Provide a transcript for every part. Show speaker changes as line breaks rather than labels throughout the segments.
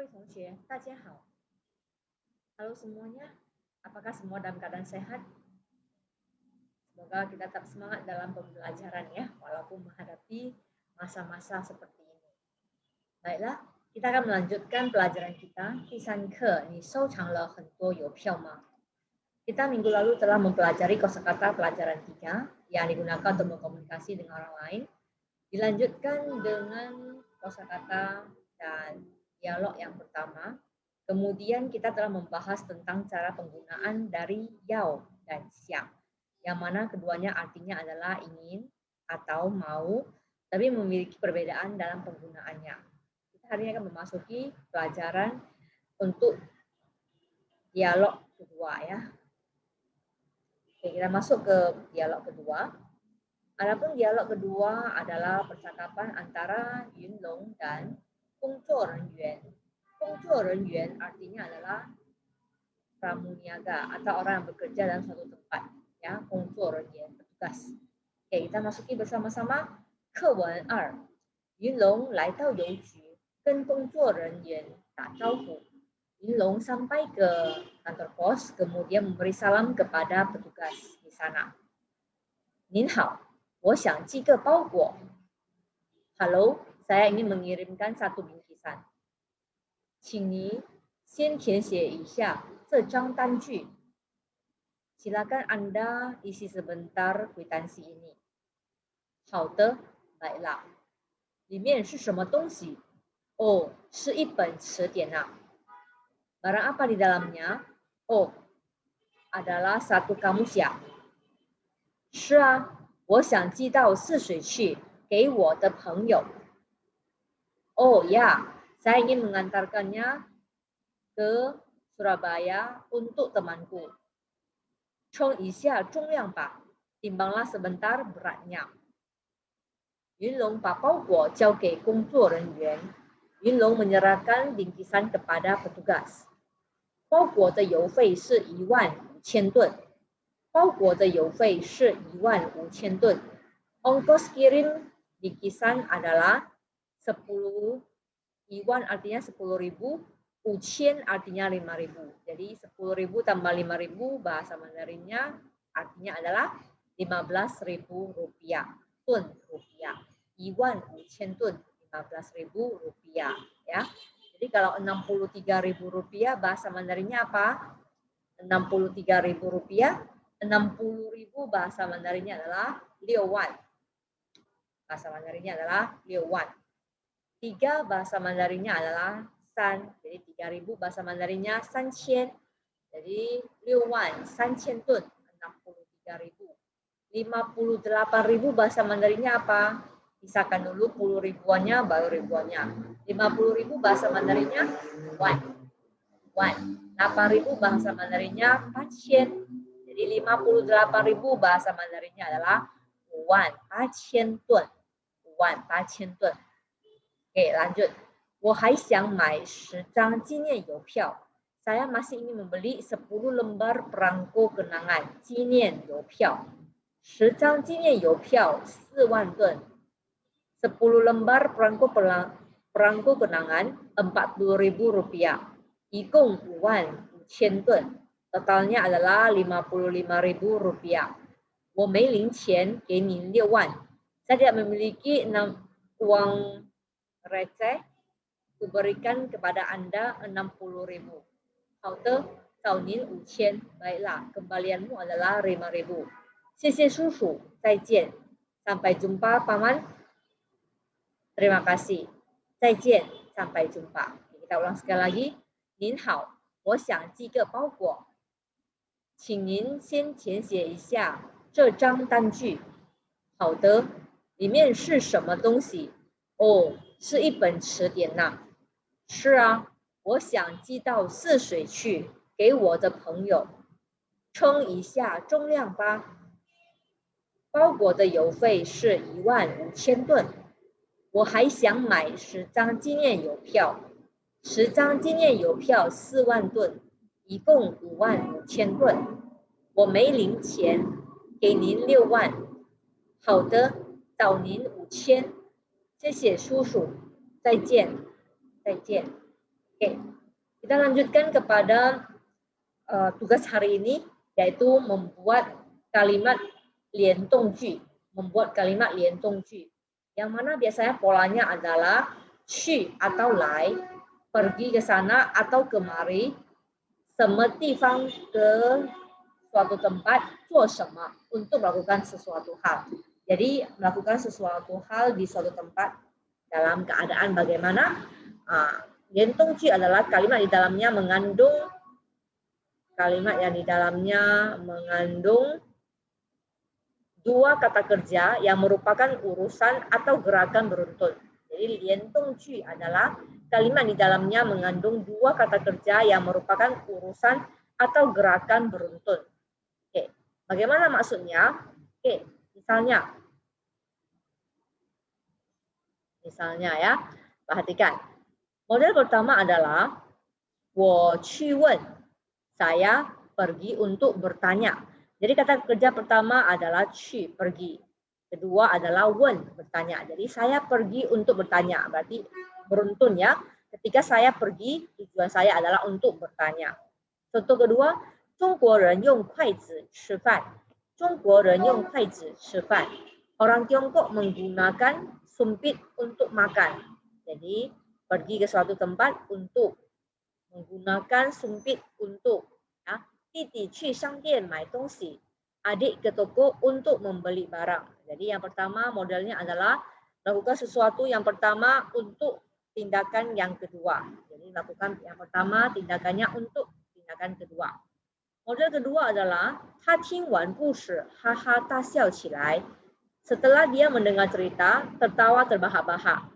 位同学，大家好。Halo semuanya, apakah semua dalam keadaan sehat? Semoga kita tetap semangat dalam pembelajaran ya, walaupun menghadapi masa-masa seperti ini. Baiklah, kita akan melanjutkan pelajaran kita. 第三课，你收藏了很多邮票吗？ Kita minggu lalu telah mempelajari kosakata pelajaran 3 yang digunakan untuk berkomunikasi dengan orang lain. Dilanjutkan dengan kosakata dan dialog yang pertama. Kemudian kita telah membahas tentang cara penggunaan dari yao dan xiang, yang mana keduanya artinya adalah ingin atau mau, tapi memiliki perbedaan dalam penggunaannya. Kita hari ini akan memasuki pelajaran untuk dialog kedua ya. Oke, kita masuk ke dialog kedua. Adapun dialog kedua adalah percakapan antara Yunlong dan Gongzuo Renyuan. Gongzuo Renyuan artinya adalah pramuniaga atau orang yang bekerja dalam suatu tempat. Ya, Gongzuo Renyuan, petugas. Oke, kita masuki bersama-sama. Kewen 2. Yunlong 来到邮局跟工作人员打招呼. Yunlong sampai ke kantor pos, kemudian memberi salam kepada petugas di sana. 您好。 我想寄个包裹. Halo, saya ingin mengirimkan satu bingkisan. 请你先填写一下这张单据. Silakan Anda isi sebentar kwitansi ini. 好的, baiklah. 里面是什么东西? Oh, 是一本词典啊. Barang apa di dalamnya? Oh, adalah satu kamus ya. 是啊。 我想寄到泗水去给我的朋友. Oh ya, saya ingin mengantarkannya ke Surabaya untuk temanku. 称一下重量吧, timbanglah sebentar beratnya. Yunlong 把包裹交给工作人员. Yunlong menyerahkan bingkisan kepada petugas. 包裹的邮费是15000吨. 包裹的邮费是15000吨. Ongkos kirim bingkisan adalah 10 Iwan artinya 10.000, 5,000 artinya 5.000. Jadi 10.000 tambah 5.000 bahasa Mandarinnya artinya adalah 15.000 rupiah. Tun rupiah. Iwan 5,000 tun 15.000 rupiah ya. Jadi kalau 63.000 rupiah bahasa Mandarinnya apa? 63.000 rupiah. 60.000 bahasa Mandarinnya adalah 6 wan. Bahasa Mandarinnya adalah 6 wan. 3 bahasa Mandarinnya adalah san. Jadi 3.000 bahasa Mandarinnya 3,000. Jadi 6 wan 3,000 tun 63.000. 58.000 bahasa Mandarinnya apa? Pisahkan dulu 10 ribuannya baru ribuannya. 50.000 bahasa Mandarinnya wan. Wan. 8.000 bahasa Mandarinnya 8,000. Jadi 58.000 bahasa Mandarinnya adalah 18,000 吨. 18,000 吨. Oke, lanjut. 我还想买10张纪念邮票. Saya masih ingin membeli 10 lembar perangko kenangan. 纪念邮票. 10张纪念邮票4万吨. 10 lembar perangko kenangan 40.000 rupiah. 一共55000吨. Totalnya adalah 55.000 rupiah. 我没零钱给您6万. Saya tidak memiliki uang receh. Kuberikan kepada Anda 60.000. 好的, 找您5000. Baiklah, kembalianmu adalah 5.000. 谢谢叔叔, 再见. Sampai jumpa, Paman. Terima kasih. 再见, sampai jumpa. Kita ulang sekali lagi. 您好, 我想寄个包裹. 请您先填写一下这张单据. 好的，里面是什么东西? 哦，是一本词典呐。是啊，我想寄到泗水去给我的朋友。称一下重量吧。包裹的邮费是15000吨。我还想买10张纪念邮票。10张纪念邮票4万吨，一共55000吨。我没零钱，给您6万。好的，找您5000。谢谢叔叔，再见，再见。Oke, kita lanjutkan kepada tugas hari ini, yaitu membuat kalimat liantongju, membuat kalimat liantongju, yang mana biasanya polanya adalah去atau 来, pergi ke sana atau kemari, 什么地方 ke suatu tempat, 做什么 untuk melakukan sesuatu hal. Jadi melakukan sesuatu hal di suatu tempat dalam keadaan bagaimana. Liantongju adalah kalimat di dalamnya mengandung dua kata kerja yang merupakan urusan atau gerakan beruntun. Jadi liantongju adalah kalimat di dalamnya mengandung dua kata kerja yang merupakan urusan atau gerakan beruntun. Oke, bagaimana maksudnya? Oke, misalnya ya, perhatikan. Model pertama adalah 我去问, saya pergi untuk bertanya. Jadi kata kerja pertama adalah 去, pergi. Kedua adalah 问, bertanya. Jadi saya pergi untuk bertanya, berarti beruntun ya. Ketika saya pergi, tujuan saya adalah untuk bertanya. Contoh kedua, 中国人用筷子吃饭. 中国人用筷子吃饭. Orang Tiongkok menggunakan sumpit untuk makan. Jadi pergi ke suatu tempat untuk menggunakan sumpit untuk. Ya. 弟弟去商店买东西. Adik ke toko untuk membeli barang. Jadi yang pertama modelnya adalah lakukan sesuatu yang pertama untuk tindakan yang kedua. Jadi lakukan yang pertama tindakannya untuk tindakan kedua. Model kedua adalah 他听完故事哈哈大笑起来. Setelah dia mendengar cerita, tertawa terbahak-bahak.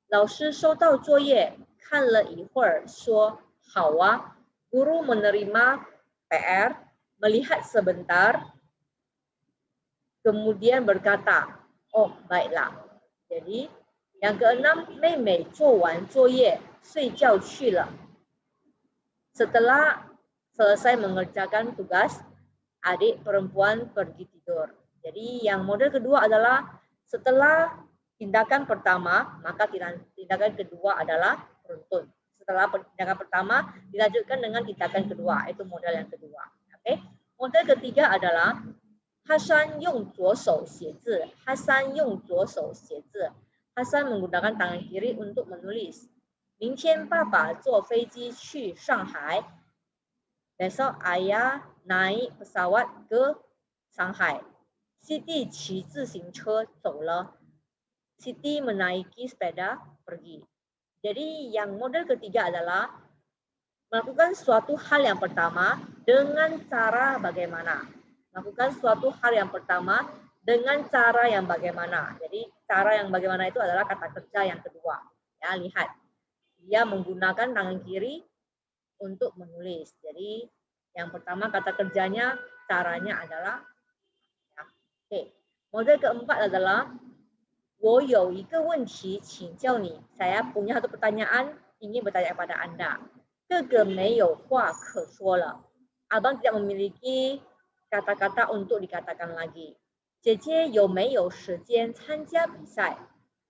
老师收到作业，看了一会儿，说好啊。Guru menerima PR, melihat sebentar, kemudian berkata, oh baiklah. Jadi yang keenam, 妹妹做完作业，睡觉去了. Setelah selesai mengerjakan tugas, adik perempuan pergi tidur. Jadi yang model kedua adalah setelah tindakan pertama, maka tindakan kedua adalah beruntun. Setelah tindakan pertama dilanjutkan dengan tindakan kedua, itu model yang kedua. Oke. Model ketiga adalah Hasan 用左手写字. Hasan 用左手写字. Hasan menggunakan tangan kiri untuk menulis. 明天爸爸坐飞机去上海. Besok ayah naik pesawat ke Shanghai. Siti 骑自行车走了. Siti menaiki sepeda pergi. Jadi yang model ketiga adalah melakukan suatu hal yang pertama dengan cara bagaimana. Melakukan suatu hal yang pertama dengan cara yang bagaimana. Jadi cara yang bagaimana itu adalah kata kerja yang kedua. Ya, lihat. Dia menggunakan tangan kiri untuk menulis. Jadi yang pertama kata kerjanya, caranya adalah ya. Oke. Model keempat adalah 我有一个问题请教你. Saya punya satu pertanyaan ingin bertanya kepada Anda. 哥哥没有话可说了. Abang tidak memiliki kata-kata untuk dikatakan lagi. 姐姐有没有时间参加比赛?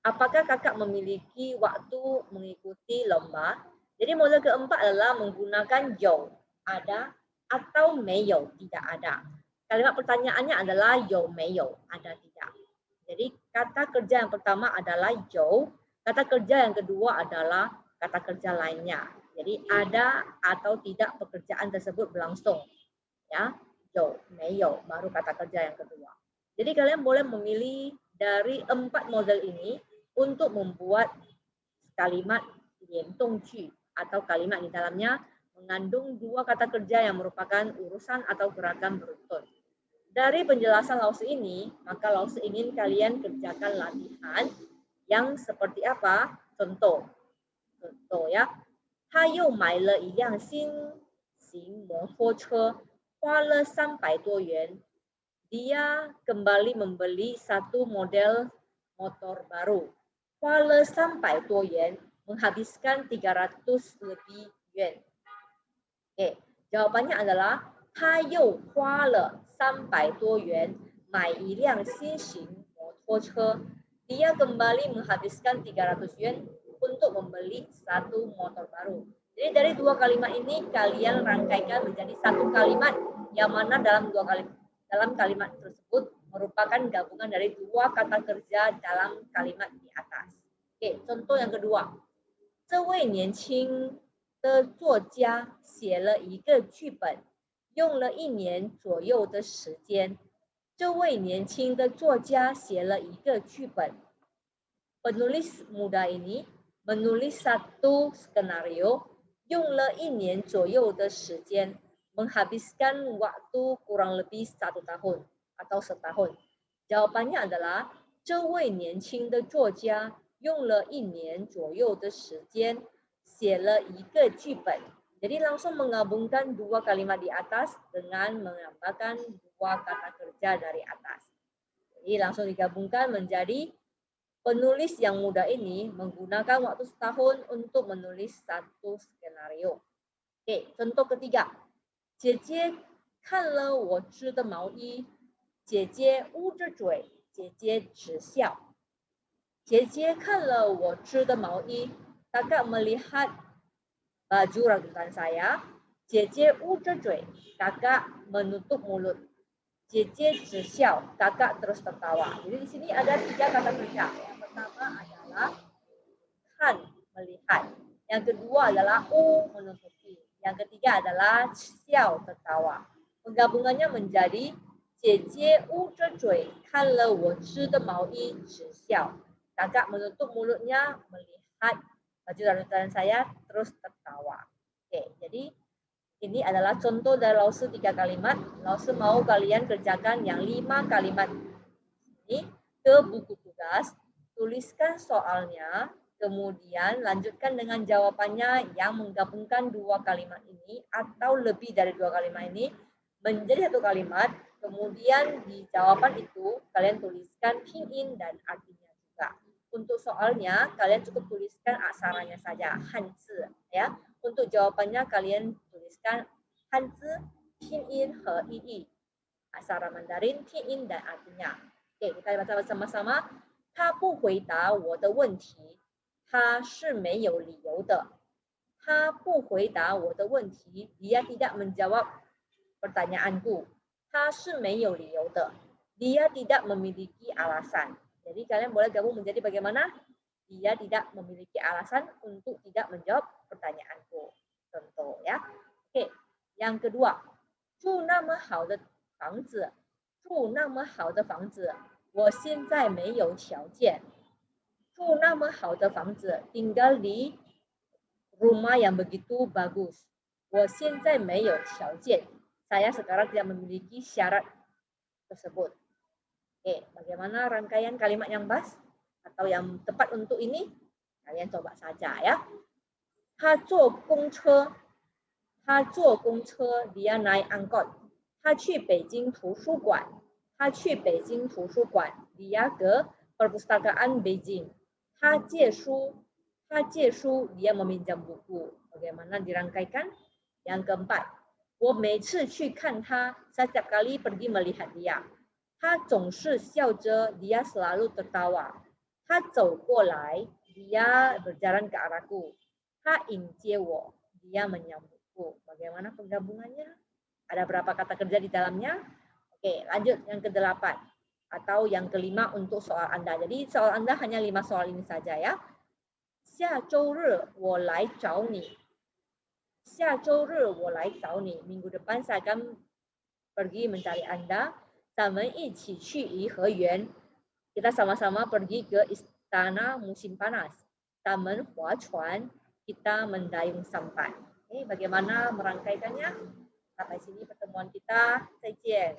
Apakah kakak memiliki waktu mengikuti lomba? Jadi model keempat adalah menggunakan 有, ada, atau 没有, tidak ada. Kalimat pertanyaannya adalah 有没有, ada tidak. Jadi kata kerja yang pertama adalah 有, kata kerja yang kedua adalah kata kerja lainnya. Jadi ada atau tidak pekerjaan tersebut berlangsung. Ya, 有, 没有, baru kata kerja yang kedua. Jadi kalian boleh memilih dari 4 model ini untuk membuat kalimat liantongju atau kalimat di dalamnya mengandung dua kata kerja yang merupakan urusan atau gerakan beruntun. Dari penjelasan Lause ini, maka Lause ingin kalian kerjakan latihan yang seperti apa? Contoh ya. 他又买了一辆新型摩托车，花了300多元. Dia kembali membeli satu model motor baru. 花了300多元, menghabiskan 300 lebih yuan. Oke, jawabannya adalah 他又花了300多元买一辆新型摩托车. Dia kembali menghabiskan 300 yuan untuk membeli satu motor baru. Jadi dari dua kalimat ini kalian rangkaikan menjadi satu kalimat yang mana dalam kalimat tersebut merupakan gabungan dari dua kata kerja dalam kalimat di atas. Oke, contoh yang kedua. 这位年轻的作家写了一个剧本，用了1年左右的时间。这位年轻的作家写了一个剧本。Penulis muda ini menulis satu skenario, 用了1年左右的时间, menghabiskan waktu kurang lebih 1 tahun atau setahun. Jawabannya adalah 这位年轻的作家用了1年左右的时间写了一个剧本. Jadi langsung menggabungkan dua kalimat di atas dengan menambahkan dua kata kerja dari atas. Jadi langsung digabungkan menjadi penulis yang muda ini menggunakan waktu setahun untuk menulis satu skenario. Oke, contoh ketiga. 姐姐看了我织的毛衣，姐姐捂着嘴，姐姐只笑。姐姐看了我织的毛衣，kakak melihat baju rajutan saya, 姐姐捂着嘴, kakak menutup mulut. 姐姐只笑, kakak terus tertawa. Jadi di sini ada 3 kata kerja. Yang pertama adalah kan, melihat. Yang kedua adalah menutupi. Yang ketiga adalah xiao, tertawa. Penggabungannya menjadi 姐姐捂着嘴看了我织的毛衣只笑. Kakak menutup mulutnya melihat baju rajutan saya terus tertawa. Oke, jadi ini adalah contoh dari lause 3 kalimat. Lause mau kalian kerjakan yang 5 kalimat ini ke buku tugas, tuliskan soalnya, kemudian lanjutkan dengan jawabannya yang menggabungkan 2 kalimat ini atau lebih dari 2 kalimat ini menjadi 1 kalimat. Kemudian di jawaban itu kalian tuliskan pinyin dan artinya juga. Untuk soalnya kalian cukup tuliskan aksaranya saja, hanzi ya. Untuk jawabannya kalian tuliskan hanzi, pinyin, he, yi. Aksara Mandarin, pinyin dan artinya. Oke, kita baca bersama-sama. 他不回答我的问题，他是没有理由的。他不回答我的问题，dia tidak menjawab pertanyaanku. 他是没有理由的，dia tidak memiliki alasan. Jadi kalian boleh gabung menjadi bagaimana? Dia tidak memiliki alasan untuk tidak menjawab pertanyaanku. Contoh ya. Oke, yang kedua. 住那么好的房子，住那么好的房子，我现在没有条件。住那么好的房子 tinggal di rumah yang begitu bagus. 我现在没有条件. Saya sekarang tidak memiliki syarat tersebut. Oke, bagaimana rangkaian kalimat yang pas atau yang tepat untuk ini? Kalian coba saja ya. 他坐公车，dia naik angkot. 他去北京图书馆，dia ke perpustakaan Beijing. 他借书，dia meminjam buku. Bagaimana dirangkaikan? Yang keempat, 我每次去看他, setiap kali pergi melihat dia. 他总是笑着, dia selalu tertawa. 他走过来, dia berjalan ke arahku. 他迎接我, dia menyambutku. Bagaimana penggabungannya? Ada berapa kata kerja di dalamnya? Oke, lanjut yang ke-8 atau yang ke-5 untuk soal Anda. Jadi soal Anda hanya 5 soal ini saja ya. 下周日我来找你. 下周日我来找你. Minggu depan saya akan pergi mencari Anda. 咱们一起去颐和园. Kita sama-sama pergi ke istana musim panas. 咱们划船. Kita mendayung sampan. Bagaimana merangkaikannya? Sampai sini pertemuan kita. 再见.